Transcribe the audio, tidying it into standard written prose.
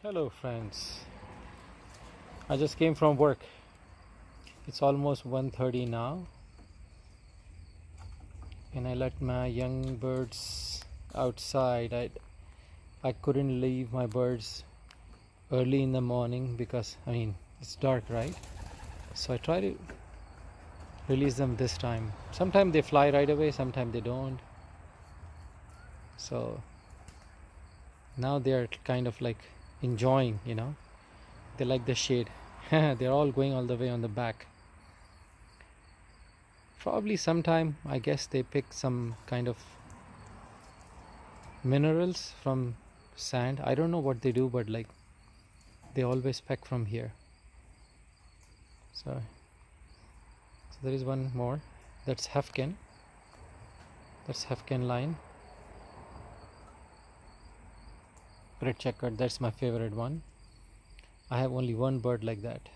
Hello friends, I just came from work. It's almost 1:30 now and I let my young birds outside. I couldn't leave my birds early in the morning because it's dark, right? So I try to release them this time. Sometimes they fly right away, sometimes they don't. So now they're kind of like enjoying, they like the shade. They're all going all the way on the back. Probably sometime I guess they pick some kind of minerals from sand. I don't know what they do, but like they always peck from here. So there is one more. That's Hefkin. That's Hefkin line. Red checkered. That's my favorite one. I have only one bird like that.